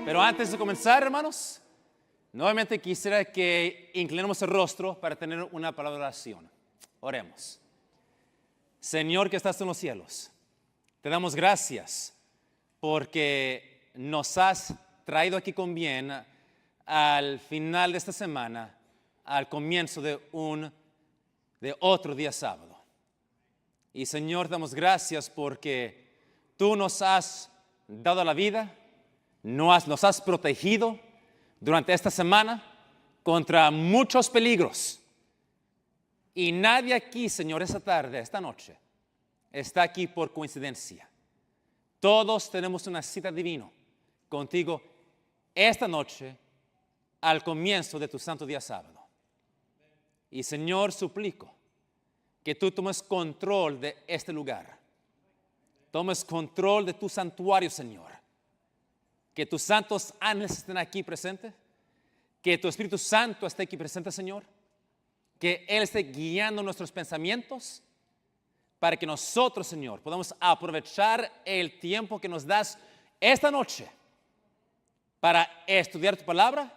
Pero antes de comenzar, hermanos, nuevamente quisiera que inclinemos el rostro para tener una palabra de oración. Oremos. Señor que estás en los cielos, te damos gracias porque nos has traído aquí con bien al final de esta semana, al comienzo de otro día sábado. Y Señor, te damos gracias porque tú nos has dado la vida, nos has protegido durante esta semana contra muchos peligros. Y nadie aquí, Señor, esta noche, está aquí por coincidencia. Todos tenemos una cita divina contigo esta noche al comienzo de tu santo día sábado. Y Señor, suplico que tú tomes control de este lugar. Tomes control de tu santuario, Señor. Que tus santos ángeles estén aquí presentes. Que tu Espíritu Santo esté aquí presente, Señor. Que Él esté guiando nuestros pensamientos para que nosotros, Señor, podamos aprovechar el tiempo que nos das esta noche para estudiar tu palabra,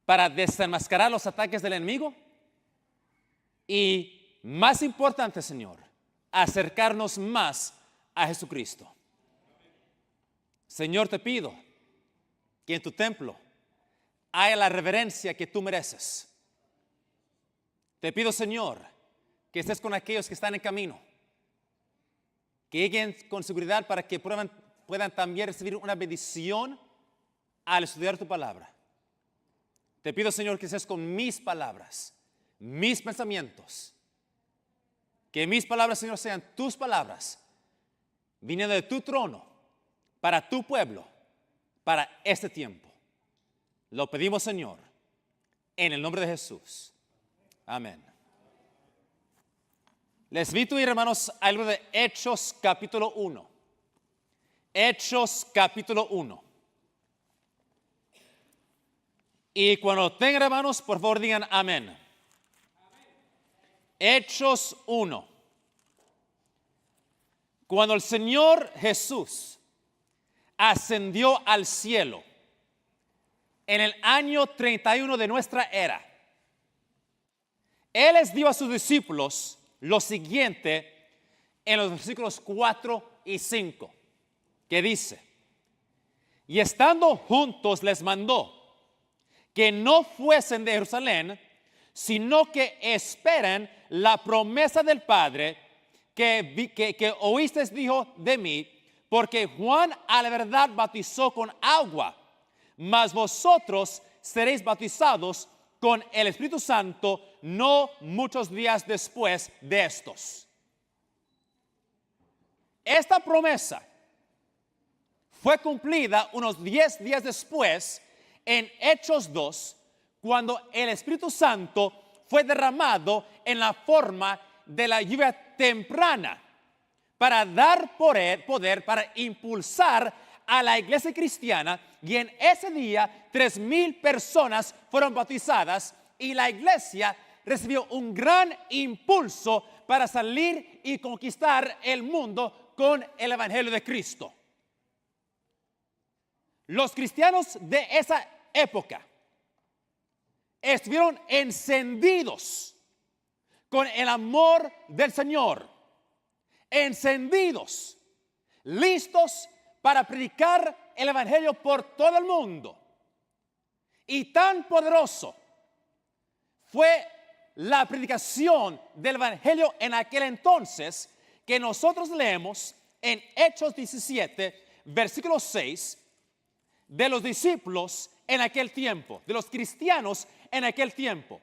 para desenmascarar los ataques del enemigo y, más importante, Señor, acercarnos más a Jesucristo. Señor, te pido que en tu templo haya la reverencia que tú mereces. Te pido, Señor, que estés con aquellos que están en camino, que lleguen con seguridad para que puedan también recibir una bendición al estudiar tu palabra. Te pido, Señor, que estés con mis palabras, mis pensamientos, que mis palabras, Señor, sean tus palabras, viniendo de tu trono, para tu pueblo, para este tiempo. Lo pedimos, Señor, en el nombre de Jesús. Amén. Les invito, hermanos, al libro de Hechos capítulo 1. Hechos capítulo 1. Y cuando tengan, hermanos, por favor digan amén. Amén. Hechos 1. Cuando el Señor Jesús ascendió al cielo en el año 31 de nuestra era, Él les dio a sus discípulos lo siguiente en los versículos 4 y 5, que dice: y estando juntos les mandó que no fuesen de Jerusalén, sino que esperen la promesa del Padre que oísteis dijo de mí, porque Juan a la verdad bautizó con agua, mas vosotros seréis bautizados con el Espíritu Santo no muchos días después de estos. Esta promesa fue cumplida unos 10 días después en Hechos 2, cuando el Espíritu Santo fue derramado en la forma de la lluvia temprana para dar poder para impulsar a la iglesia cristiana, y en ese día 3,000 personas fueron bautizadas y la iglesia recibió un gran impulso para salir y conquistar el mundo con el Evangelio de Cristo. Los cristianos de esa época estuvieron encendidos con el amor del Señor, encendidos, listos para predicar el Evangelio por todo el mundo. Y tan poderoso fue la predicación del Evangelio en aquel entonces, que nosotros leemos en Hechos 17, versículo 6, de los discípulos en aquel tiempo, de los cristianos en aquel tiempo.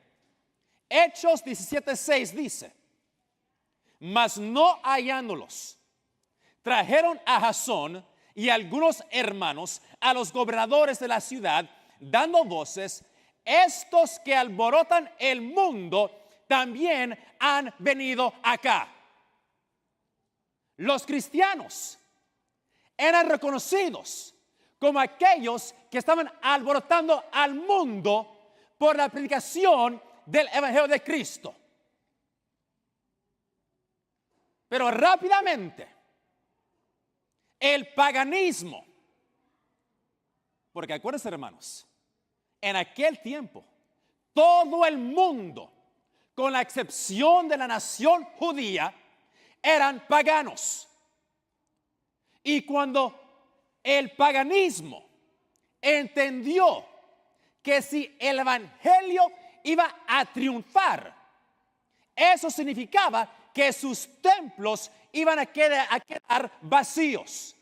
Hechos 17:6 dice: mas no hallándolos, trajeron a Jasón y algunos hermanos a los gobernadores de la ciudad, dando voces: estos que alborotan el mundo también han venido acá. Los cristianos eran reconocidos como aquellos que estaban alborotando al mundo por la predicación del Evangelio de Cristo. Pero rápidamente el paganismo Porque acuérdense, hermanos, en aquel tiempo, todo el mundo, con la excepción de la nación judía, eran paganos. Y cuando el paganismo entendió que si el evangelio iba a triunfar, eso significaba que sus templos iban a quedar vacíos.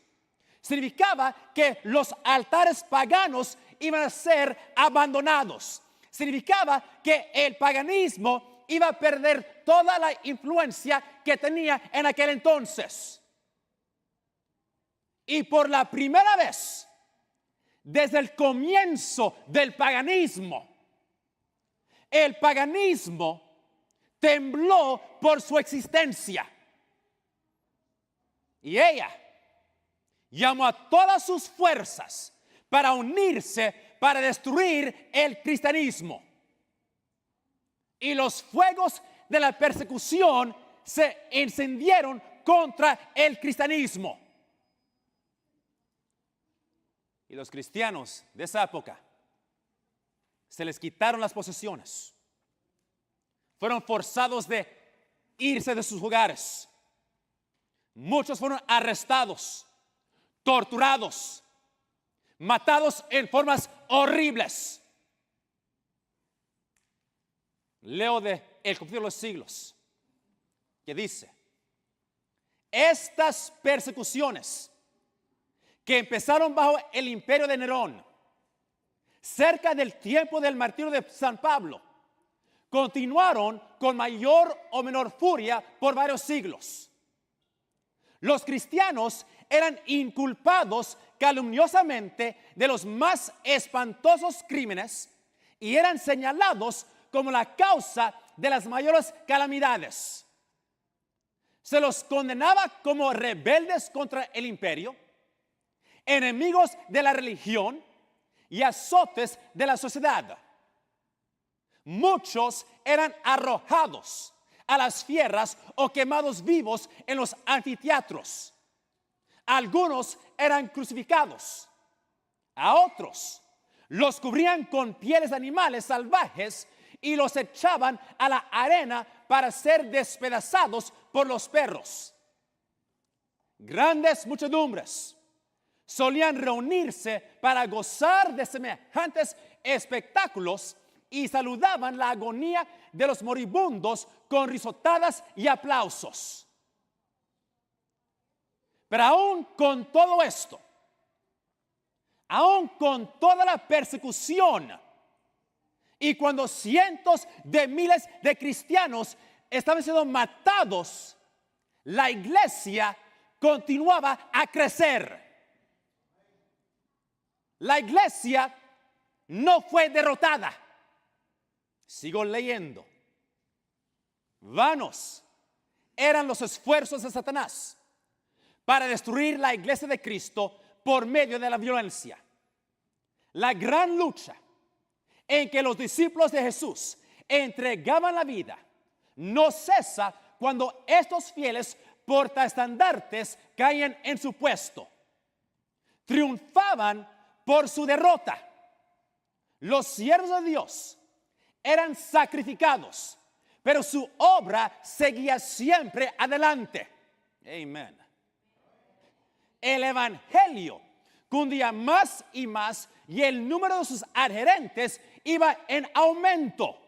Significaba que los altares paganos iban a ser abandonados. Significaba que el paganismo iba a perder toda la influencia que tenía en aquel entonces. Y por la primera vez, desde el comienzo del paganismo, el paganismo tembló por su existencia. Y ella llamó a todas sus fuerzas para unirse, para destruir el cristianismo. Y los fuegos de la persecución se encendieron contra el cristianismo. Y los cristianos de esa época se les quitaron las posesiones. Fueron forzados de irse de sus hogares. Muchos fueron arrestados, torturados, matados en formas horribles. Leo de El Conflicto de los Siglos, que dice: estas persecuciones que empezaron bajo el imperio de Nerón, cerca del tiempo del martirio de San Pablo, continuaron con mayor o menor furia por varios siglos. Los cristianos eran inculpados calumniosamente de los más espantosos crímenes y eran señalados como la causa de las mayores calamidades. Se los condenaba como rebeldes contra el imperio, enemigos de la religión y azotes de la sociedad. Muchos eran arrojados a las fieras o quemados vivos en los anfiteatros. Algunos eran crucificados. A otros los cubrían con pieles de animales salvajes y los echaban a la arena para ser despedazados por los perros. Grandes muchedumbres solían reunirse para gozar de semejantes espectáculos y saludaban la agonía de los moribundos con risotadas y aplausos. Pero aún con todo esto, aún con toda la persecución, y cuando cientos de miles de cristianos estaban siendo matados, la iglesia continuaba a crecer. La iglesia no fue derrotada. Sigo leyendo. Vanos eran los esfuerzos de Satanás para destruir la iglesia de Cristo por medio de la violencia. La gran lucha en que los discípulos de Jesús entregaban la vida no cesa cuando estos fieles portaestandartes caían en su puesto. Triunfaban por su derrota. Los siervos de Dios eran sacrificados, pero su obra seguía siempre adelante. Amén. El evangelio cundía más y más y el número de sus adherentes iba en aumento.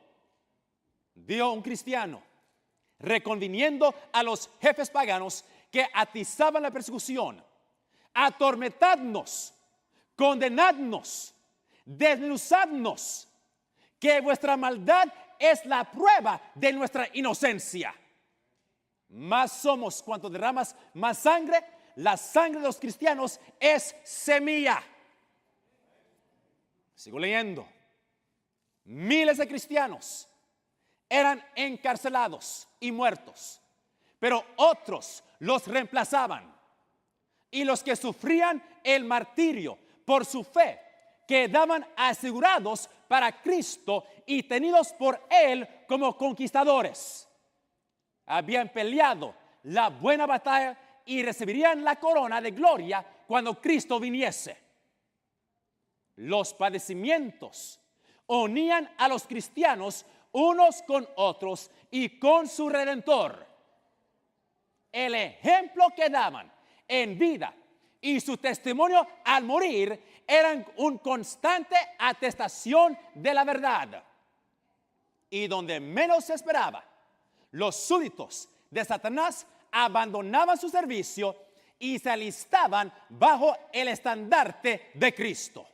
Dijo un cristiano, reconviniendo a los jefes paganos que atizaban la persecución: atormentadnos, condenadnos, desmenuzadnos, que vuestra maldad es la prueba de nuestra inocencia. Más somos cuanto derramas más sangre. La sangre de los cristianos es semilla. Sigo leyendo. Miles de cristianos eran encarcelados y muertos, pero otros los reemplazaban. Y los que sufrían el martirio por su fe quedaban asegurados para Cristo y tenidos por Él como conquistadores. Habían peleado la buena batalla y recibirían la corona de gloria cuando Cristo viniese. los padecimientos unían a los cristianos unos con otros y con su Redentor. El ejemplo que daban en vida y su testimonio al morir eran un constante atestación de la verdad. Y donde menos se esperaba, los súbditos de Satanás abandonaban su servicio y se alistaban bajo el estandarte de Cristo.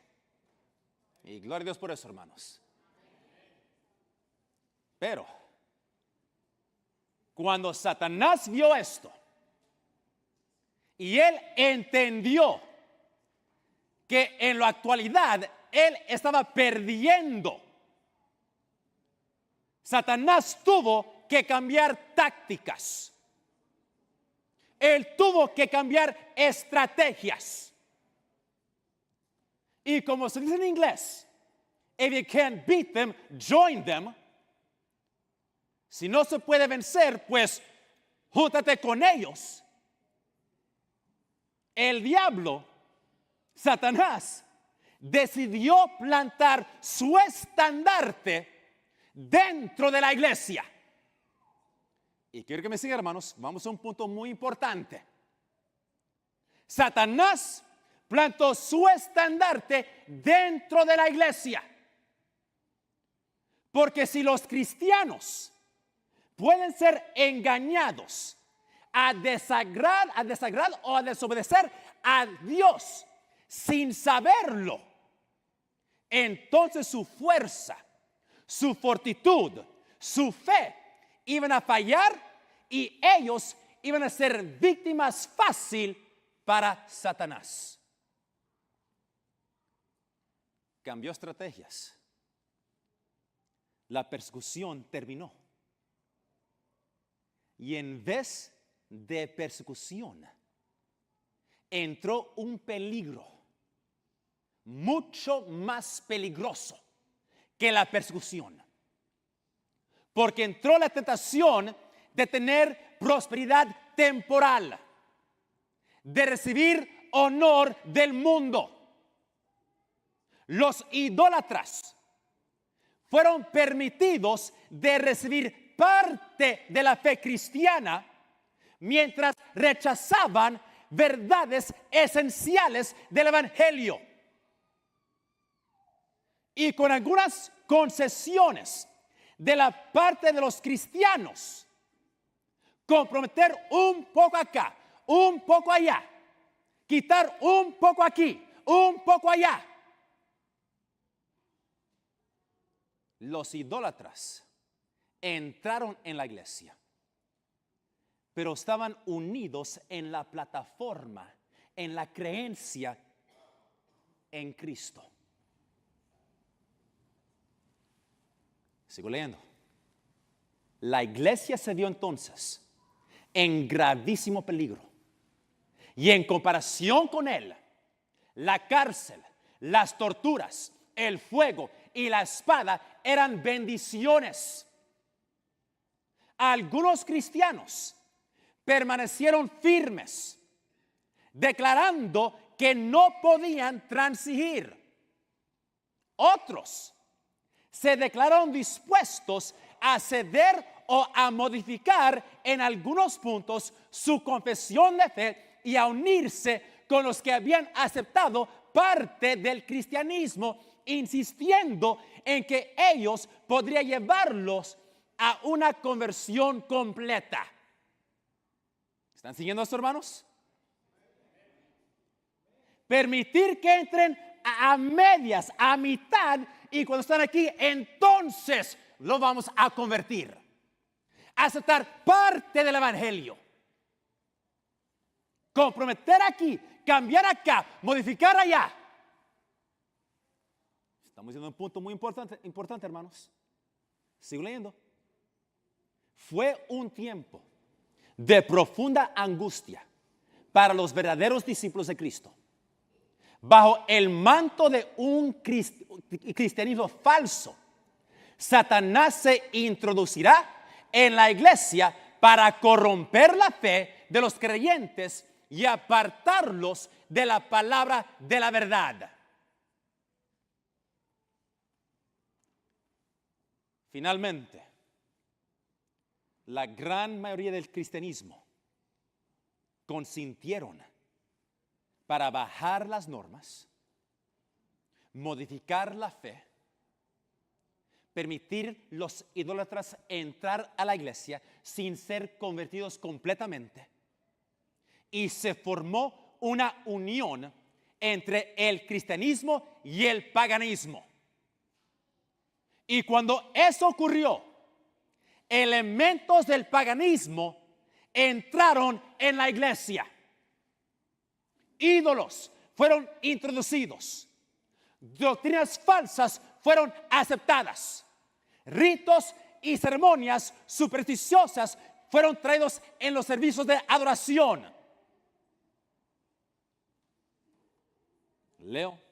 Y gloria a Dios por eso, hermanos. Pero cuando Satanás vio esto y él entendió que en la actualidad él estaba perdiendo, Satanás tuvo que cambiar tácticas. Él tuvo que cambiar estrategias. Y como se dice en inglés, if you can't beat them, join them. Si no se puede vencer, pues júntate con ellos. El diablo, Satanás, decidió plantar su estandarte dentro de la iglesia. Y quiero que me sigan, hermanos, vamos a un punto muy importante. Satanás plantó su estandarte dentro de la iglesia. Porque si los cristianos pueden ser engañados a desagradar o a desobedecer a Dios sin saberlo, entonces su fuerza, su fortitud, su fe iban a fallar y ellos iban a ser víctimas fácil para Satanás. Cambió estrategias. La persecución terminó. Y en vez de persecución, entró un peligro mucho más peligroso que la persecución. Porque entró la tentación de tener prosperidad temporal, de recibir honor del mundo. Los idólatras fueron permitidos de recibir parte de la fe cristiana mientras rechazaban verdades esenciales del evangelio. Y con algunas concesiones de la parte de los cristianos, comprometer un poco acá, un poco allá, quitar un poco aquí, un poco allá. Los idólatras entraron en la iglesia, pero estaban unidos en la plataforma, en la creencia en Cristo. Sigo leyendo. La iglesia se vio entonces en gravísimo peligro. Y en comparación con él, la cárcel, las torturas, el fuego y la espada eran bendiciones. Algunos cristianos permanecieron firmes, declarando que no podían transigir. Otros se declararon dispuestos a ceder o a modificar en algunos puntos su confesión de fe y a unirse con los que habían aceptado parte del cristianismo, insistiendo en que ellos podrían llevarlos a una conversión completa. ¿Están siguiendo esto, hermanos? Permitir que entren a medias, a mitad, y cuando están aquí, entonces lo vamos a convertir. Aceptar parte del evangelio. Comprometer aquí, cambiar acá, modificar allá. Estamos diciendo un punto muy importante, hermanos. Sigo leyendo. Fue un tiempo de profunda angustia para los verdaderos discípulos de Cristo. Bajo el manto de un cristianismo falso, Satanás se introducirá en la iglesia para corromper la fe de los creyentes y apartarlos de la palabra de la verdad. Finalmente, la gran mayoría del cristianismo consintieron para bajar las normas, modificar la fe, permitir los idólatras entrar a la iglesia sin ser convertidos completamente. Y se formó una unión entre el cristianismo y el paganismo. Y cuando eso ocurrió, elementos del paganismo entraron en la iglesia. Ídolos fueron introducidos. Doctrinas falsas fueron aceptadas. Ritos y ceremonias supersticiosas fueron traídos en los servicios de adoración. Leo.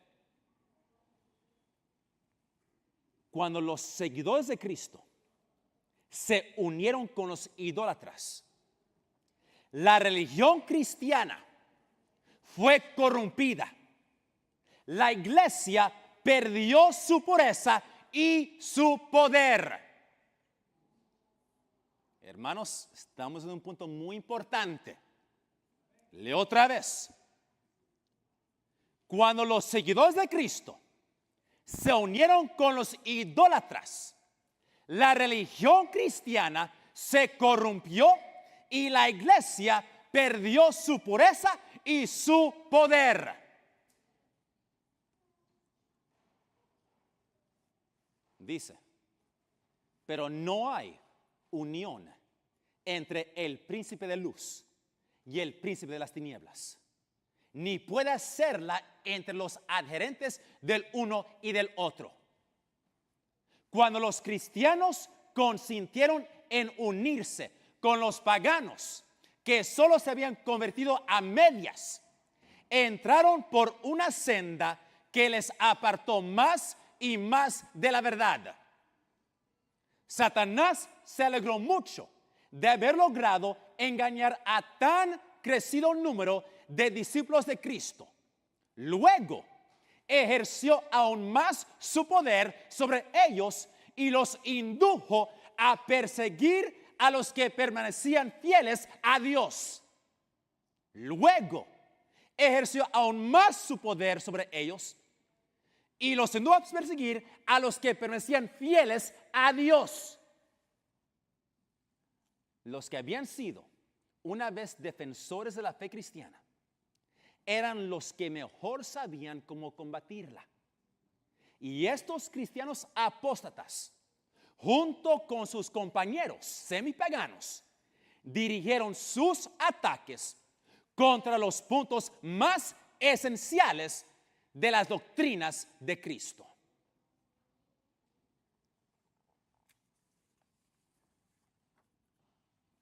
Cuando los seguidores de Cristo se unieron con los idólatras, la religión cristiana fue corrompida. La iglesia perdió su pureza y su poder. Hermanos, estamos en un punto muy importante. Leo otra vez. Cuando los seguidores de Cristo se unieron con los idólatras, la religión cristiana se corrompió y la iglesia perdió su pureza y su poder. Dice, pero no hay unión entre el príncipe de luz y el príncipe de las tinieblas, ni puede hacerla entre los adherentes del uno y del otro. Cuando los cristianos consintieron en unirse con los paganos, que solo se habían convertido a medias, entraron por una senda que les apartó más y más de la verdad. Satanás se alegró mucho de haber logrado engañar a tan crecido número de discípulos de Cristo. Luego ejerció aún más su poder sobre ellos y los indujo a perseguir a los que permanecían fieles a Dios. Luego ejerció aún más su poder sobre ellos y los indujo a perseguir a los que permanecían fieles a Dios. Los que habían sido una vez defensores de la fe cristiana eran los que mejor sabían cómo combatirla. Y estos cristianos apóstatas, junto con sus compañeros semipaganos, dirigieron sus ataques contra los puntos más esenciales de las doctrinas de Cristo.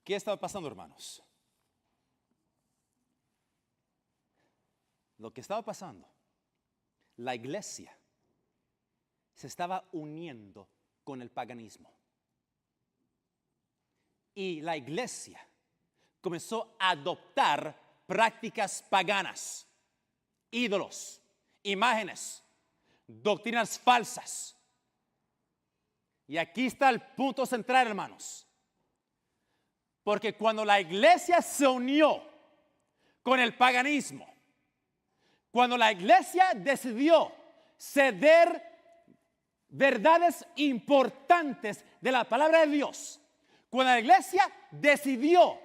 ¿Qué estaba pasando, hermanos? Lo que estaba pasando, la iglesia se estaba uniendo con el paganismo. Y la iglesia comenzó a adoptar prácticas paganas, ídolos, imágenes, doctrinas falsas. Y aquí está el punto central, hermanos. Porque cuando la iglesia se unió con el paganismo, cuando la iglesia decidió ceder verdades importantes de la palabra de Dios, cuando la iglesia decidió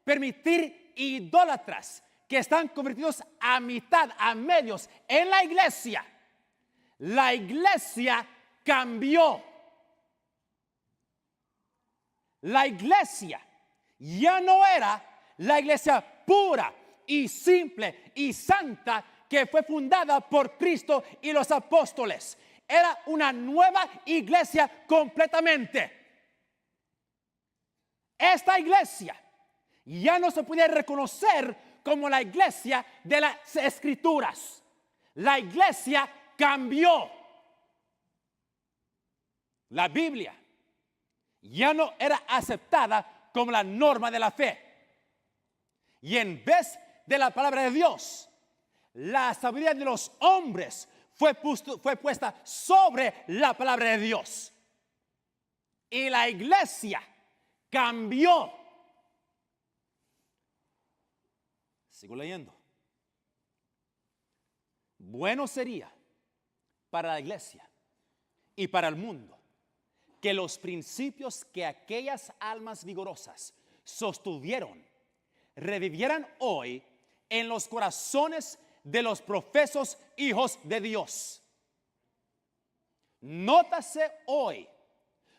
permitir idólatras que están convertidos a mitad, a medios en la iglesia cambió. La iglesia ya no era la iglesia pura y simple y santa que fue fundada por Cristo y los apóstoles. Era una nueva iglesia completamente. Esta iglesia ya no se podía reconocer como la iglesia de las Escrituras. La iglesia cambió. La Biblia ya no era aceptada como la norma de la fe. Y en vez de la palabra de Dios, la sabiduría de los hombres fue puesta sobre la palabra de Dios. y la iglesia cambió. Sigo leyendo. Bueno sería para la iglesia y para el mundo que los principios que aquellas almas vigorosas sostuvieron revivieran hoy en los corazones de los profesos hijos de Dios. Nótase hoy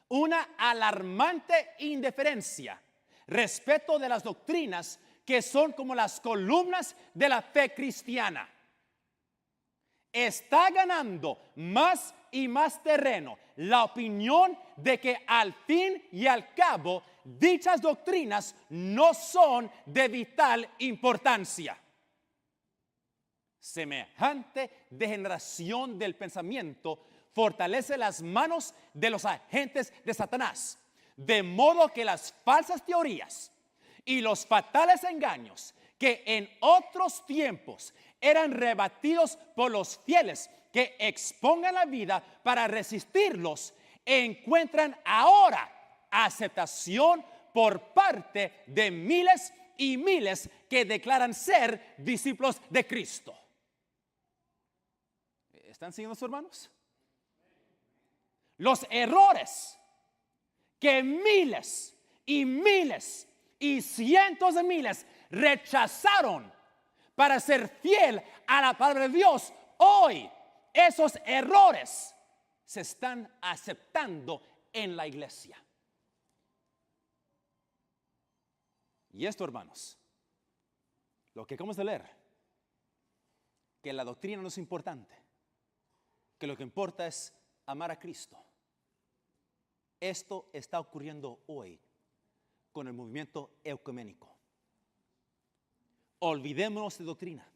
una alarmante indiferencia respecto de las doctrinas que son como las columnas de la fe cristiana. Está ganando más y más terreno la opinión de que al fin y al cabo dichas doctrinas no son de vital importancia. Semejante degeneración del pensamiento fortalece las manos de los agentes de Satanás, de modo que las falsas teorías y los fatales engaños que en otros tiempos eran rebatidos por los fieles que expongan la vida para resistirlos, encuentran ahora aceptación por parte de miles y miles que declaran ser discípulos de Cristo. ¿Están siguiendo sus hermanos? Los errores que miles y miles y cientos de miles rechazaron para ser fiel a la palabra de Dios, hoy esos errores se están aceptando en la iglesia. Y esto, hermanos, lo que acabamos de leer, que la doctrina no es importante, que lo que importa es amar a Cristo. Esto está ocurriendo hoy con el movimiento ecuménico. Olvidémonos de doctrina.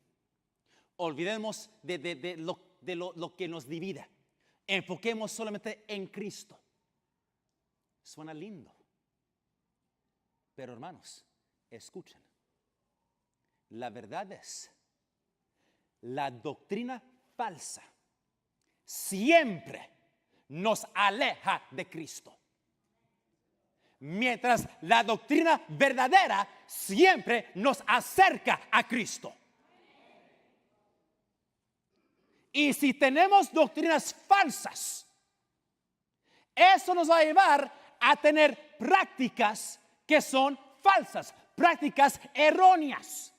Olvidemos de lo que nos divide. Enfoquemos solamente en Cristo. Suena lindo. Pero hermanos, escuchen. La verdad es, la doctrina falsa siempre nos aleja de Cristo. Mientras la doctrina verdadera siempre nos acerca a Cristo. Y si tenemos doctrinas falsas, eso nos va a llevar a tener prácticas que son falsas, prácticas erróneas.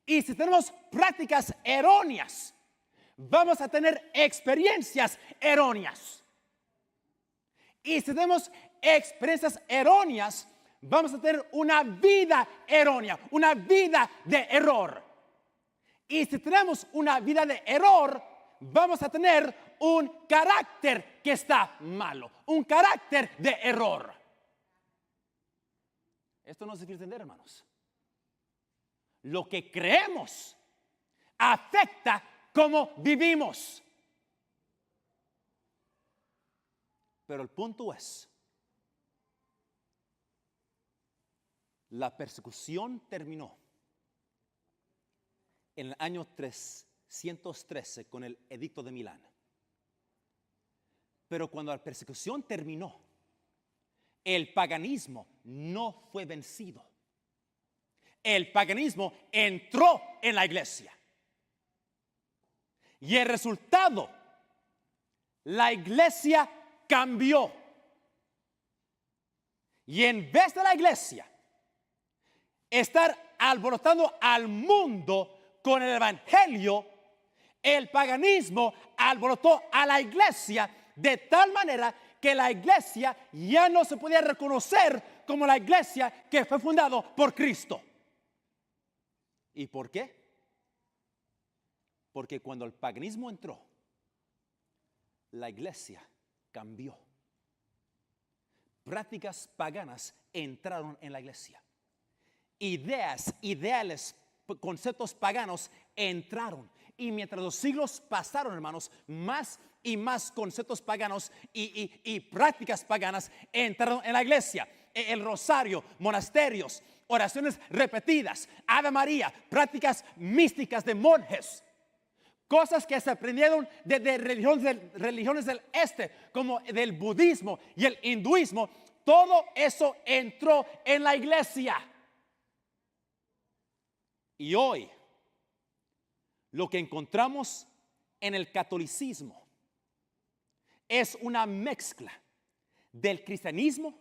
Y si tenemos prácticas erróneas, vamos a tener experiencias erróneas. Y si tenemos experiencias erróneas, vamos a tener una vida errónea, una vida de error. Y si tenemos una vida de error, vamos a tener un carácter que está malo, un carácter de error. Esto no es difícil de entender, hermanos. Lo que creemos afecta cómo vivimos. Pero el punto es, la persecución terminó en el año 313 con el Edicto de Milán. Pero cuando la persecución terminó, el paganismo no fue vencido. El paganismo entró en la iglesia. Y el resultado, la iglesia cambió. Y en vez de la iglesia estar alborotando al mundo con el evangelio, el paganismo alborotó a la iglesia de tal manera que la iglesia ya no se podía reconocer como la iglesia que fue fundada por Cristo. ¿Y por qué? Porque cuando el paganismo entró, la iglesia cambió. Prácticas paganas entraron en la iglesia. Ideas, ideales, conceptos paganos entraron. Y mientras los siglos pasaron, hermanos, más y más conceptos paganos y prácticas paganas entraron en la iglesia. El rosario, monasterios, oraciones repetidas, Ave María, prácticas místicas de monjes. Cosas que se aprendieron de religiones del este, como del budismo y el hinduismo, todo eso entró en la iglesia. Y hoy, lo que encontramos en el catolicismo es una mezcla del cristianismo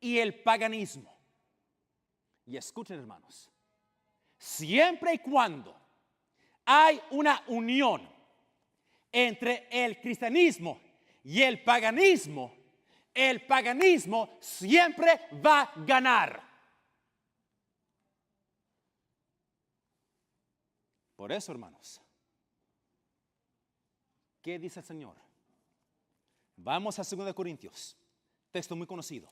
y el paganismo. Y escuchen, hermanos, siempre y cuando hay una unión entre el cristianismo y el paganismo siempre va a ganar. Por eso, hermanos, ¿qué dice el Señor? Vamos a 2 Corintios, texto muy conocido.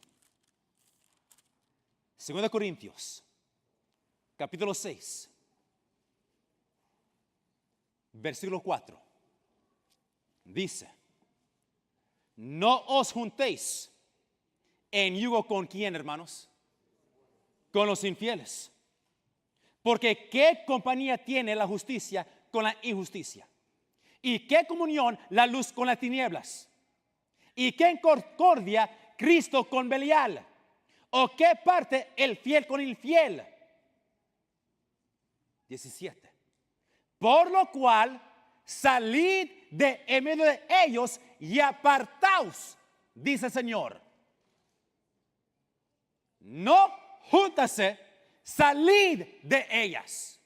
2 Corintios, capítulo 6, versículo 4. Dice, no os juntéis en yugo con quién, hermanos, con los infieles. Porque ¿qué compañía tiene la justicia con la injusticia? ¿Y qué comunión la luz con las tinieblas? ¿Y qué concordia Cristo con Belial? ¿O qué parte el fiel con el infiel? 17. Por lo cual, salid de en medio de ellos y apartaos, dice el Señor. No júntase, salid de ellas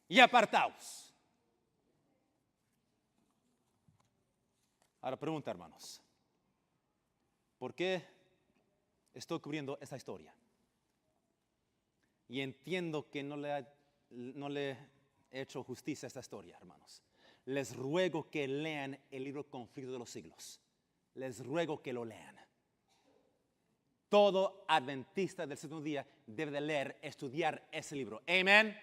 y apartaos. Ahora pregunta, hermanos, ¿por qué estoy cubriendo esta historia? Y entiendo que no le he hecho justicia a esta historia, hermanos. Les ruego que lean el libro Conflicto de los Siglos. Les ruego que lo lean. Todo adventista del séptimo día debe de leer, estudiar ese libro. Amén.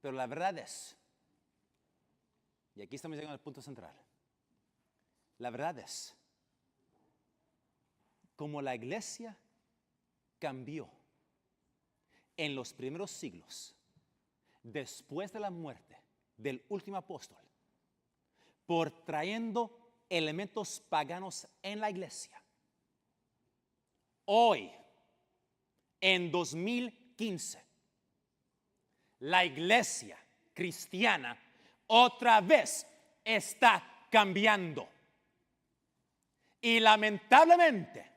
Pero la verdad es, y aquí estamos llegando al punto central, la verdad es, como la iglesia cambió en los primeros siglos, después de la muerte del último apóstol, por trayendo elementos paganos en la iglesia. Hoy, en 2015, la iglesia cristiana otra vez está cambiando. Y lamentablemente,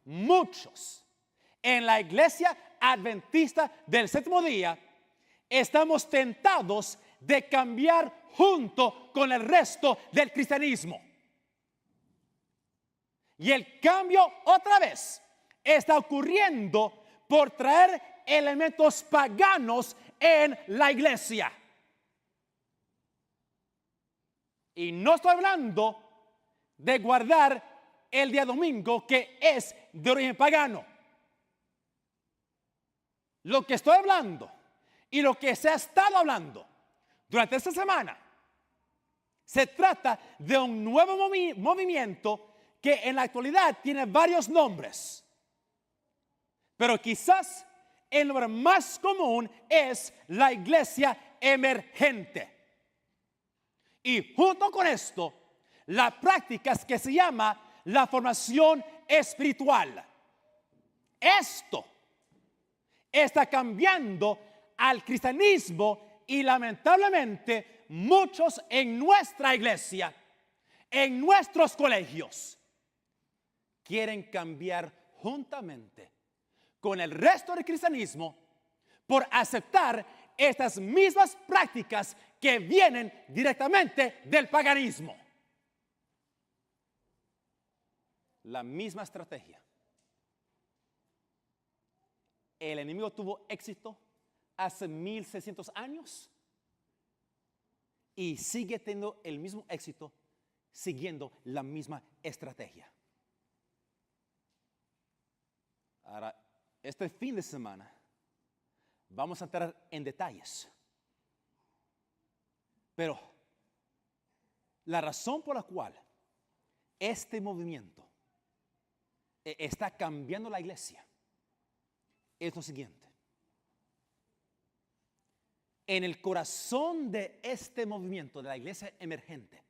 muchos en la iglesia adventista del séptimo día estamos tentados de cambiar junto con el resto del cristianismo. Y el cambio otra vez está ocurriendo por traer elementos paganos en la iglesia. Y no estoy hablando de guardar el día domingo, que es de origen pagano. Lo que estoy hablando y lo que se ha estado hablando durante esta semana se trata de un nuevo movimiento que en la actualidad tiene varios nombres, pero quizás el nombre más común es la iglesia emergente. Y junto con esto, la práctica que se llama la formación espiritual. Esto está cambiando al cristianismo y lamentablemente muchos en nuestra iglesia, en nuestros colegios, quieren cambiar juntamente con el resto del cristianismo por aceptar estas mismas prácticas que vienen directamente del paganismo. La misma estrategia. El enemigo tuvo éxito hace 1600 años y sigue teniendo el mismo éxito siguiendo la misma estrategia. Ahora, este fin de semana vamos a entrar en detalles, pero la razón por la cual este movimiento está cambiando la iglesia es lo siguiente. en el corazón de este movimiento de la iglesia emergente,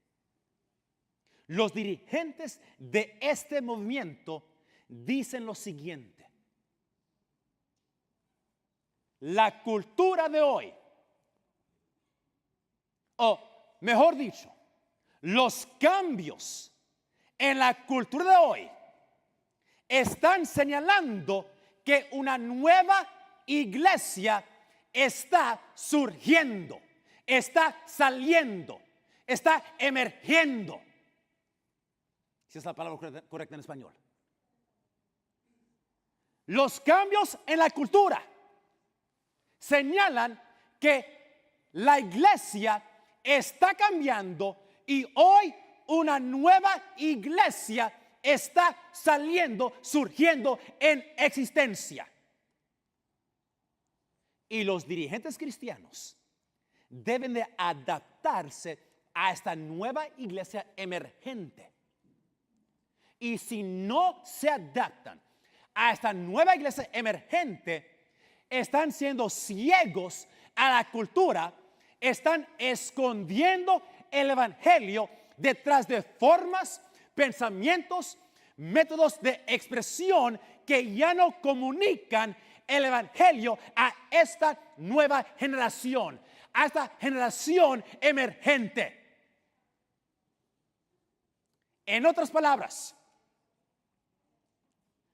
los dirigentes de este movimiento dicen lo siguiente: la cultura de hoy, o mejor dicho, los cambios en la cultura de hoy están señalando que una nueva iglesia está surgiendo, está saliendo, está emergiendo. Si es la palabra correcta en español. Los cambios en la cultura señalan que la iglesia está cambiando y hoy una nueva iglesia está saliendo, surgiendo en existencia. Y los dirigentes cristianos deben de adaptarse a esta nueva iglesia emergente. Y si no se adaptan a esta nueva iglesia emergente, están siendo ciegos a la cultura, están escondiendo el evangelio detrás de formas, pensamientos, métodos de expresión que ya no comunican el evangelio a esta nueva generación, a esta generación emergente. En otras palabras,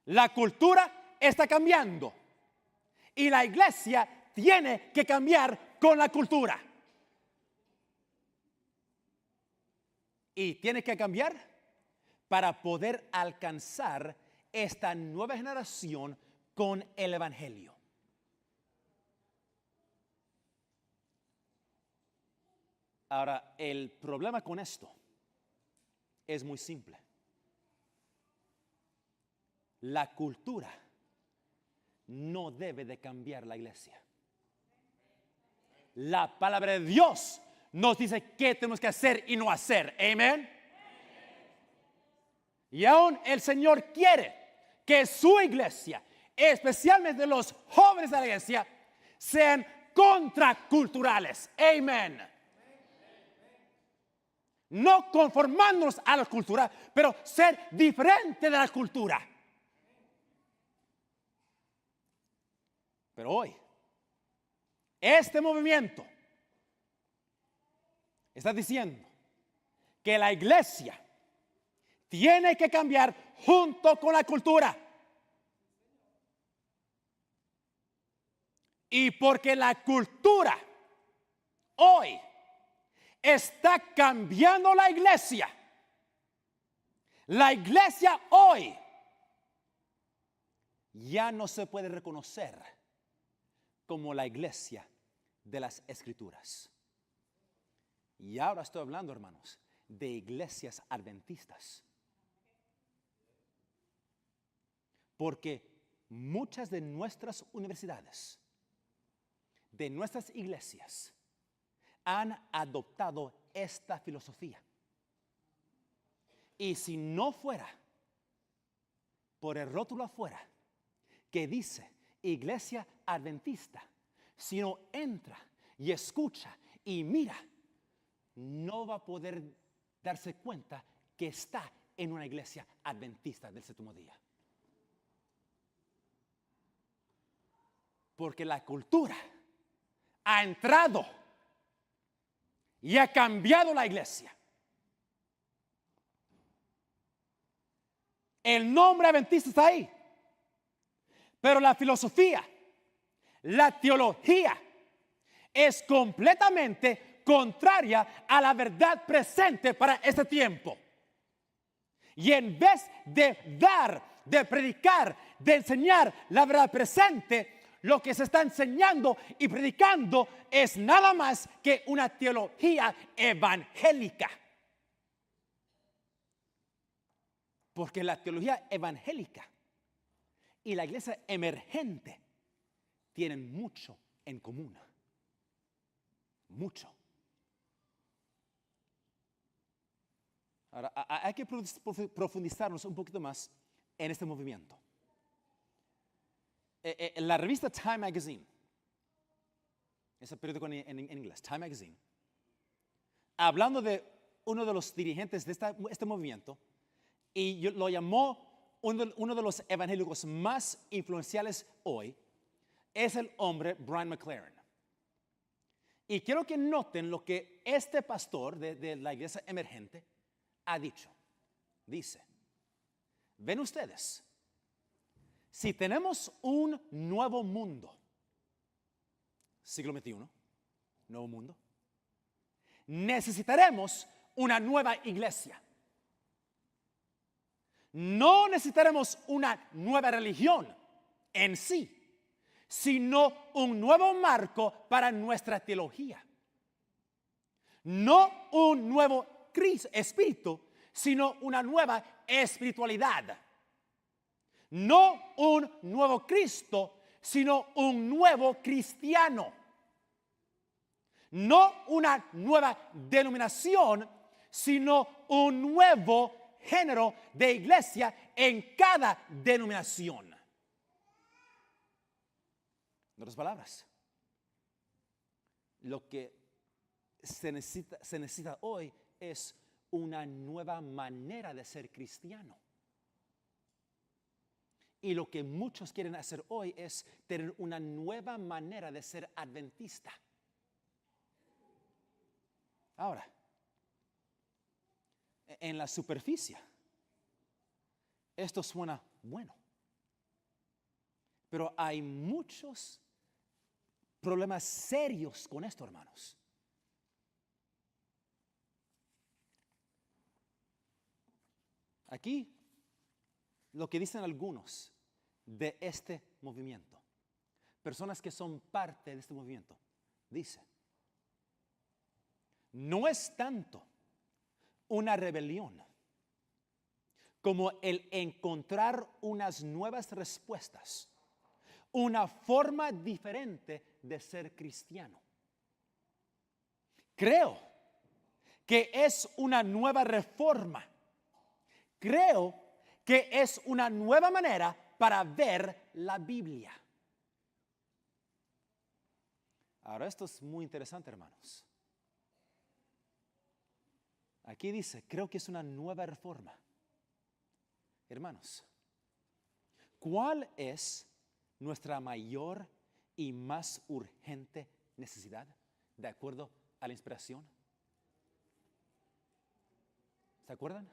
la cultura está cambiando y la iglesia tiene que cambiar con la cultura. Y tiene que cambiar para poder alcanzar esta nueva generación con el evangelio. Ahora, el problema con esto es muy simple. La cultura no debe de cambiar la iglesia. La palabra de Dios nos dice qué tenemos que hacer y no hacer. Amén. Y aún el Señor quiere que su iglesia, especialmente los jóvenes de la iglesia, sean contraculturales. Amén. No conformándonos a la cultura, pero ser diferente de la cultura. Pero hoy, este movimiento está diciendo que la iglesia tiene que cambiar junto con la cultura. Y porque la cultura hoy está cambiando la iglesia hoy ya no se puede reconocer como la iglesia de las Escrituras. Y ahora estoy hablando, hermanos, de iglesias adventistas. Porque muchas de nuestras universidades, de nuestras iglesias, han adoptado esta filosofía. Y si no fuera por el rótulo afuera que dice iglesia adventista, si no entra y escucha y mira, no va a poder darse cuenta que está en una iglesia adventista del séptimo día. Porque la cultura ha entrado y ha cambiado la iglesia. El nombre adventista está ahí, pero la filosofía, la teología es completamente contraria a la verdad presente para este tiempo. Y en vez de dar, de predicar, de enseñar la verdad presente, lo que se está enseñando y predicando es nada más que una teología evangélica. Porque la teología evangélica y la iglesia emergente tienen mucho en común. Mucho. Ahora, hay que profundizarnos un poquito más en este movimiento. La revista Time Magazine Es el periódico en inglés, Time Magazine, hablando de uno de los dirigentes de este movimiento, y lo llamó uno de los evangélicos más influenciales hoy, es el hombre Brian McLaren. Y quiero que noten lo que este pastor de la iglesia emergente ha dicho. Dice, ven ustedes, si tenemos un nuevo mundo, siglo XXI, nuevo mundo, necesitaremos una nueva iglesia. No necesitaremos una nueva religión en sí, sino un nuevo marco para nuestra teología. No un nuevo espíritu, sino una nueva espiritualidad. No un nuevo Cristo, sino un nuevo cristiano. No una nueva denominación, sino un nuevo género de iglesia en cada denominación. En otras palabras, lo que se necesita hoy es una nueva manera de ser cristiano. Y lo que muchos quieren hacer hoy es tener una nueva manera de ser adventista. Ahora, en la superficie, esto suena bueno. Pero hay muchos problemas serios con esto, hermanos. Aquí, lo que dicen algunos de este movimiento, personas que son parte de este movimiento, dice, no es tanto una rebelión como el encontrar unas nuevas respuestas, una forma diferente de ser cristiano. Creo que es una nueva reforma. Creo que es una nueva manera para ver la Biblia. Ahora, esto es muy interesante, hermanos. Aquí dice, creo que es una nueva reforma. Hermanos, ¿cuál es nuestra mayor y más urgente necesidad de acuerdo a la inspiración? ¿Se acuerdan?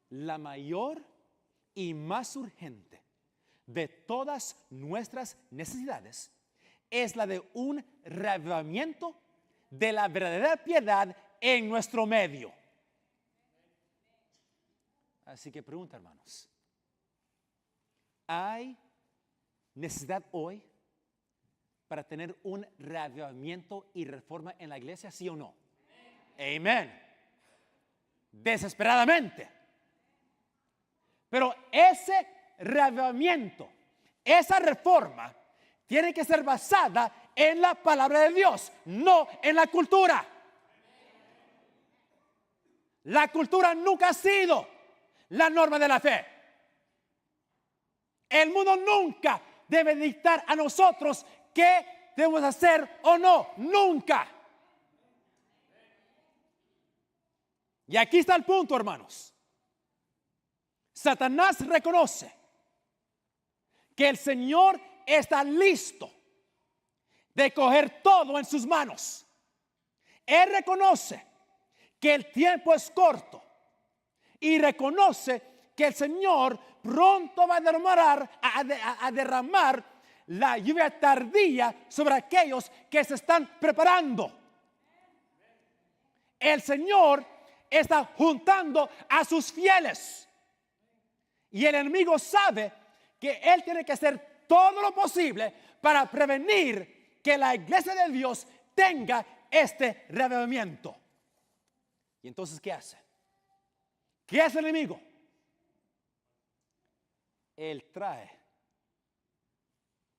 La mayor y más urgente de todas nuestras necesidades es la de un reavivamiento de la verdadera piedad en nuestro medio. Así que pregunta, hermanos, ¿hay necesidad hoy para tener un reavivamiento y reforma en la iglesia, sí o no? Amén. Desesperadamente. Pero ese reavivamiento, esa reforma, tiene que ser basada en la palabra de Dios, no en la cultura. La cultura nunca ha sido la norma de la fe. El mundo nunca debe dictar a nosotros qué debemos hacer o no. Nunca. Y aquí está el punto, hermanos. Satanás reconoce que el Señor está listo de coger todo en sus manos. Él reconoce que el tiempo es corto y reconoce que el Señor pronto va a derramar la lluvia tardía sobre aquellos que se están preparando. El Señor está juntando a sus fieles. Y el enemigo sabe que él tiene que hacer todo lo posible para prevenir que la iglesia de Dios tenga este reavivamiento. ¿Y entonces qué hace? ¿Qué hace el enemigo? Él trae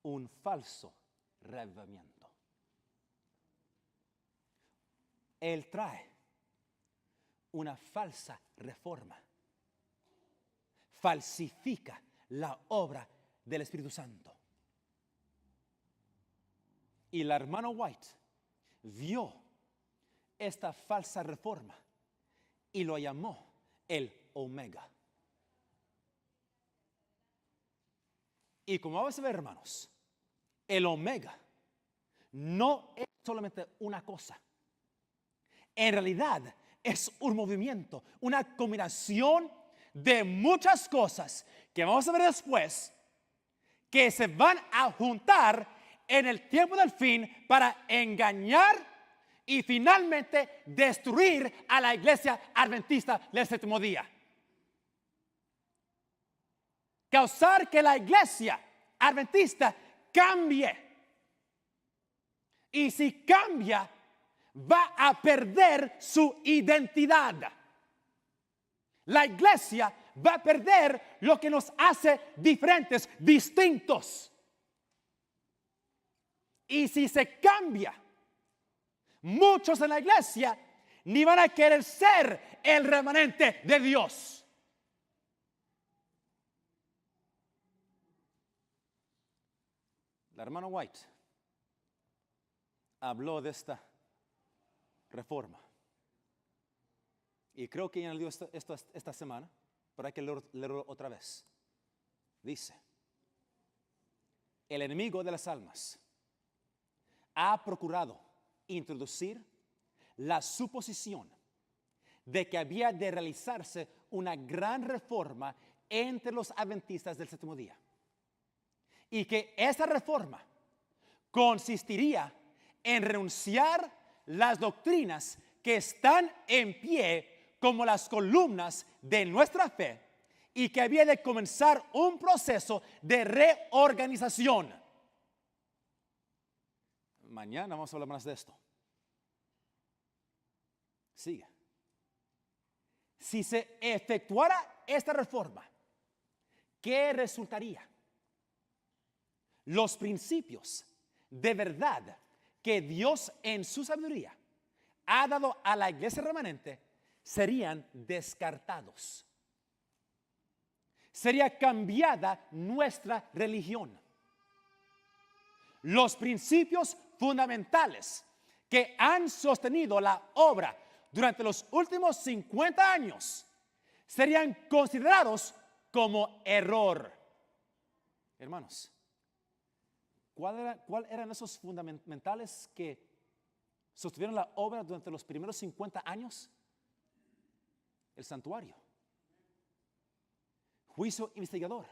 un falso reavivamiento. Él trae una falsa reforma. Falsifica la obra del Espíritu Santo. Y la hermana White vio esta falsa reforma y lo llamó el Omega. Y como vamos a ver, hermanos, el Omega no es solamente una cosa. En realidad es un movimiento, una combinación de muchas cosas que vamos a ver después, que se van a juntar en el tiempo del fin para engañar y finalmente destruir a la iglesia adventista del séptimo día. Causar que la iglesia adventista cambie. Y si cambia, va a perder su identidad. La iglesia va a perder lo que nos hace diferentes, distintos. Y si se cambia, muchos en la iglesia ni van a querer ser el remanente de Dios. La hermana White habló de esta reforma. Y creo que ya leyó esto esta semana, pero hay que leerlo otra vez. Dice: el enemigo de las almas ha procurado introducir la suposición de que había de realizarse una gran reforma entre los adventistas del séptimo día. Y que esa reforma consistiría en renunciar las doctrinas que están en pie como las columnas de nuestra fe y que había de comenzar un proceso de reorganización. Mañana vamos a hablar más de esto. Sigue. Si se efectuara esta reforma, ¿qué resultaría? Los principios de verdad que Dios en su sabiduría ha dado a la iglesia remanente serían descartados. Sería cambiada nuestra religión. Los principios fundamentales que han sostenido la obra durante los últimos 50 años serían considerados como error. Hermanos, ¿cuál eran esos fundamentales que sostuvieron la obra durante los primeros 50 años? El santuario, juicio investigador,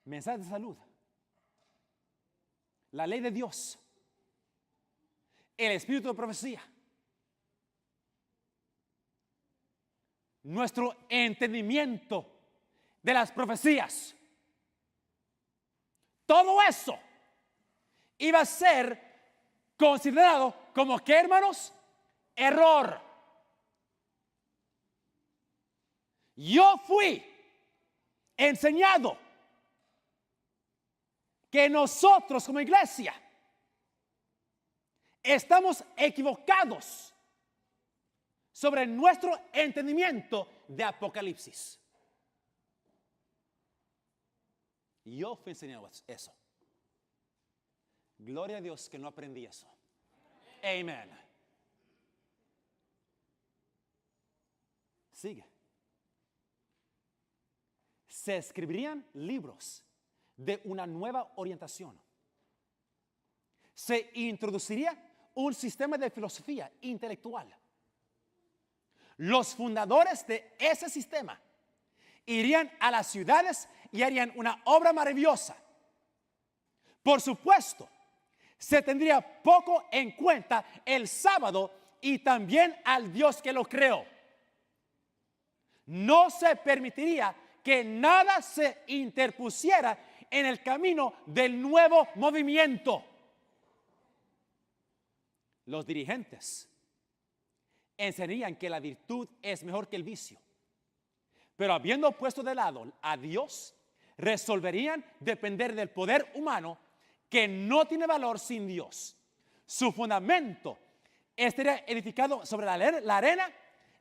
mensaje de salud, la ley de Dios, el espíritu de profecía, nuestro entendimiento de las profecías. Todo eso iba a ser considerado como, ¿qué, hermanos? Error. Yo fui enseñado que nosotros como iglesia estamos equivocados sobre nuestro entendimiento de Apocalipsis. Yo fui enseñado eso. Gloria a Dios que no aprendí eso. Amén. Sigue. Se escribirían libros de una nueva orientación. Se introduciría un sistema de filosofía intelectual. Los fundadores de ese sistema irían a las ciudades y harían una obra maravillosa. Por supuesto, se tendría poco en cuenta el sábado y también al Dios que lo creó. No se permitiría que nada se interpusiera en el camino del nuevo movimiento. Los dirigentes enseñarían que la virtud es mejor que el vicio. Pero habiendo puesto de lado a Dios, resolverían depender del poder humano que no tiene valor sin Dios. Su fundamento estaría edificado sobre la arena,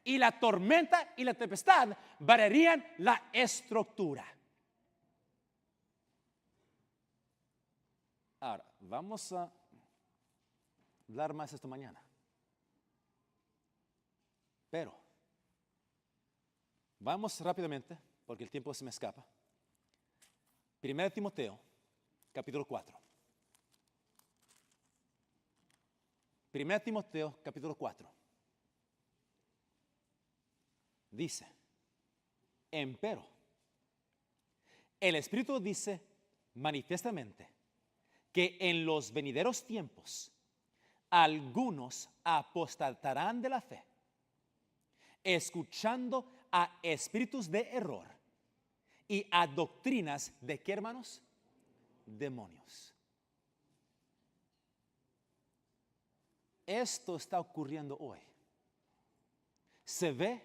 y la tormenta y la tempestad variarían la estructura. Ahora, vamos a hablar más esta mañana. Pero, vamos rápidamente, porque el tiempo se me escapa. 1 Timoteo, capítulo 4. 1 Timoteo, capítulo 4. Dice, empero, el Espíritu dice manifiestamente que en los venideros tiempos algunos apostatarán de la fe, escuchando a espíritus de error y a doctrinas de ¿qué, hermanos? Demonios. Esto está ocurriendo hoy. Se ve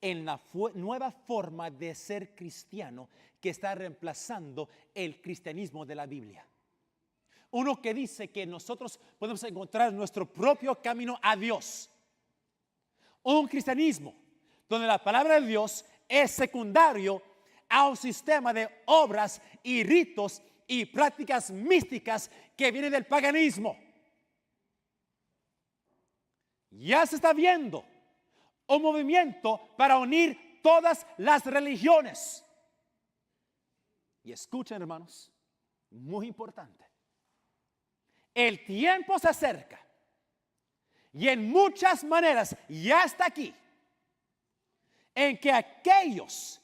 en la nueva forma de ser cristiano que está reemplazando el cristianismo de la Biblia. Uno que dice que nosotros podemos encontrar nuestro propio camino a Dios. Un cristianismo donde la palabra de Dios es secundario a un sistema de obras y ritos y prácticas místicas que vienen del paganismo. Ya se está viendo un movimiento para unir todas las religiones. Y escuchen, hermanos, muy importante. El tiempo se acerca y en muchas maneras ya está aquí, en que aquellos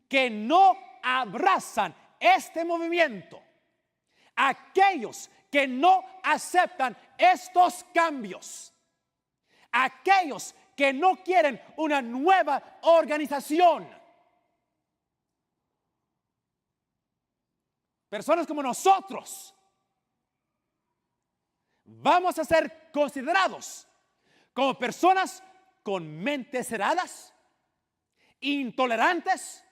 que no abrazan este movimiento, aquellos que no aceptan estos cambios, aquellos que no quieren una nueva organización, personas como nosotros, vamos a ser considerados como personas con mentes cerradas, intolerantes,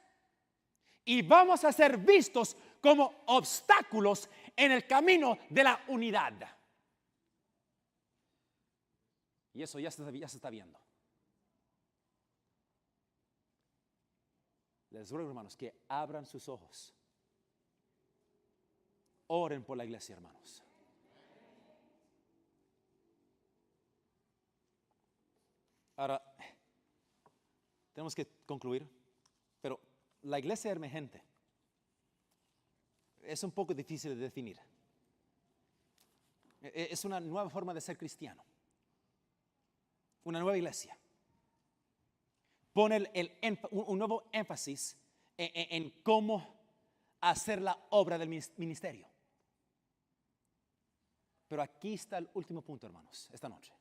y vamos a ser vistos como obstáculos en el camino de la unidad. Y eso ya se está viendo. Les ruego, hermanos, que abran sus ojos. Oren por la iglesia, hermanos. Ahora, tenemos que concluir, pero la iglesia emergente es un poco difícil de definir. Es una nueva forma de ser cristiano, una nueva iglesia. Pone un nuevo énfasis en cómo hacer la obra del ministerio. Pero aquí está el último punto, hermanos, esta noche.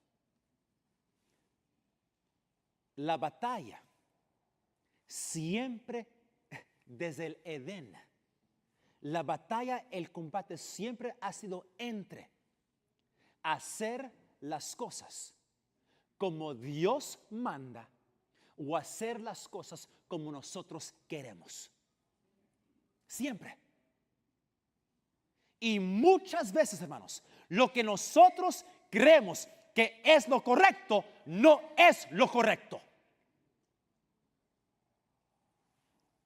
La batalla siempre desde el Edén, la batalla, el combate siempre ha sido entre hacer las cosas como Dios manda o hacer las cosas como nosotros queremos. Siempre. Y muchas veces, hermanos, lo que nosotros creemos que es lo correcto, no es lo correcto.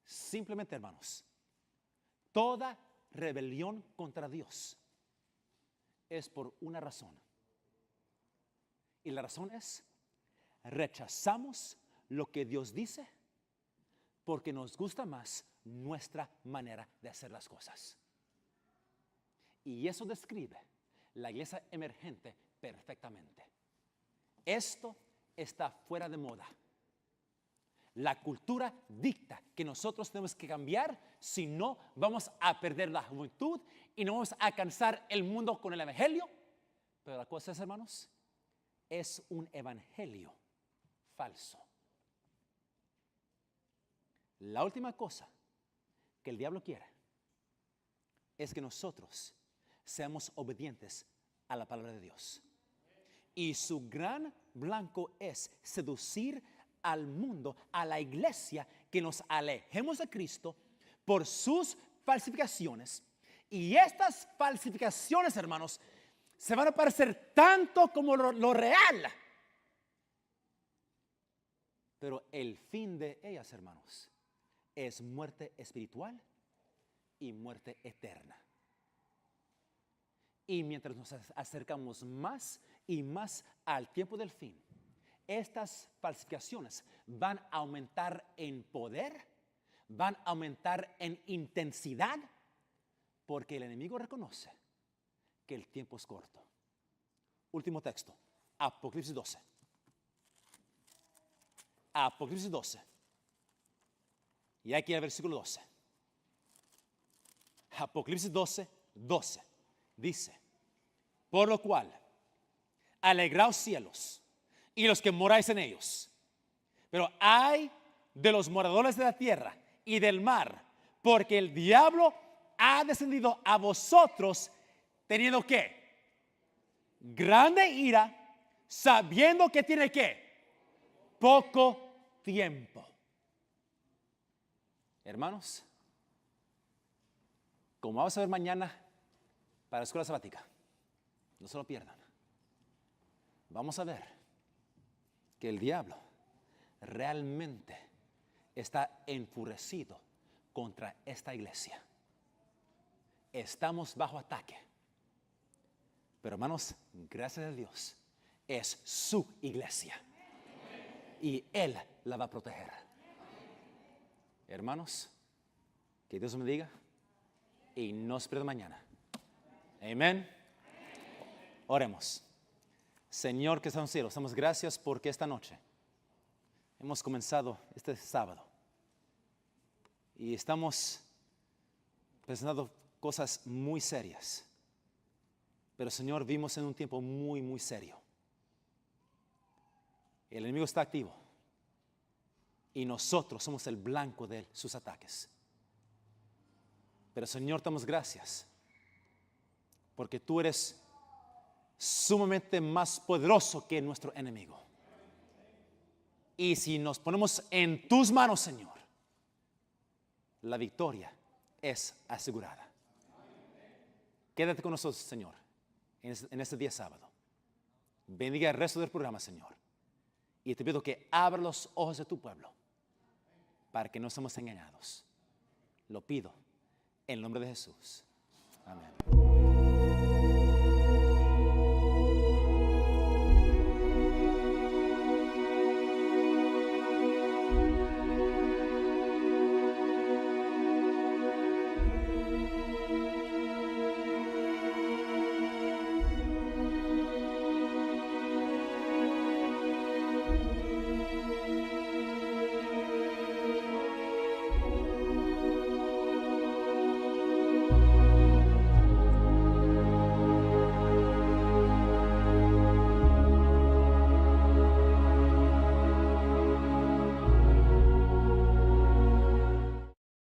Simplemente, hermanos, toda rebelión contra Dios es por una razón. Y la razón es, rechazamos lo que Dios dice porque nos gusta más nuestra manera de hacer las cosas. Y eso describe la iglesia emergente perfectamente. Esto está fuera de moda. La cultura dicta que nosotros tenemos que cambiar, si no vamos a perder la juventud y no vamos a alcanzar el mundo con el evangelio. Pero la cosa es, hermanos, es un evangelio falso. La última cosa que el diablo quiere es que nosotros seamos obedientes a la palabra de Dios. Y su gran blanco es seducir al mundo, a la iglesia, que nos alejemos de Cristo por sus falsificaciones. Y estas falsificaciones, hermanos, se van a parecer tanto como lo real. Pero el fin de ellas, hermanos, es muerte espiritual y muerte eterna. Y mientras nos acercamos más y más al tiempo del fin, estas falsificaciones van a aumentar en poder, van a aumentar en intensidad, porque el enemigo reconoce que el tiempo es corto. Último texto, Apocalipsis 12. Apocalipsis 12. Y aquí el versículo 12. Apocalipsis 12, 12. Dice, por lo cual, alegraos cielos y los que moráis en ellos. Pero ay de los moradores de la tierra y del mar, porque el diablo ha descendido a vosotros teniendo ¿qué? Grande ira, sabiendo que tiene ¿qué? Poco tiempo. Hermanos, como vamos a ver mañana para la escuela sabática, no se lo pierdan. Vamos a ver que el diablo realmente está enfurecido contra esta iglesia. Estamos bajo ataque. Pero hermanos, gracias a Dios, es su iglesia. Y Él la va a proteger. Hermanos, que Dios me diga y no se pierda mañana. Amén. Oremos. Señor que está en los cielos, damos gracias porque esta noche hemos comenzado este sábado y estamos presentando cosas muy serias. Pero Señor, vimos en un tiempo muy, muy serio. El enemigo está activo y nosotros somos el blanco de sus ataques. Pero Señor, te damos gracias porque tú eres sumamente más poderoso que nuestro enemigo. Y si nos ponemos en tus manos, Señor, la victoria es asegurada. Quédate con nosotros, Señor, en este día sábado. Bendiga el resto del programa, Señor. Y te pido que abra los ojos de tu pueblo para que no seamos engañados. Lo pido en el nombre de Jesús. Amén.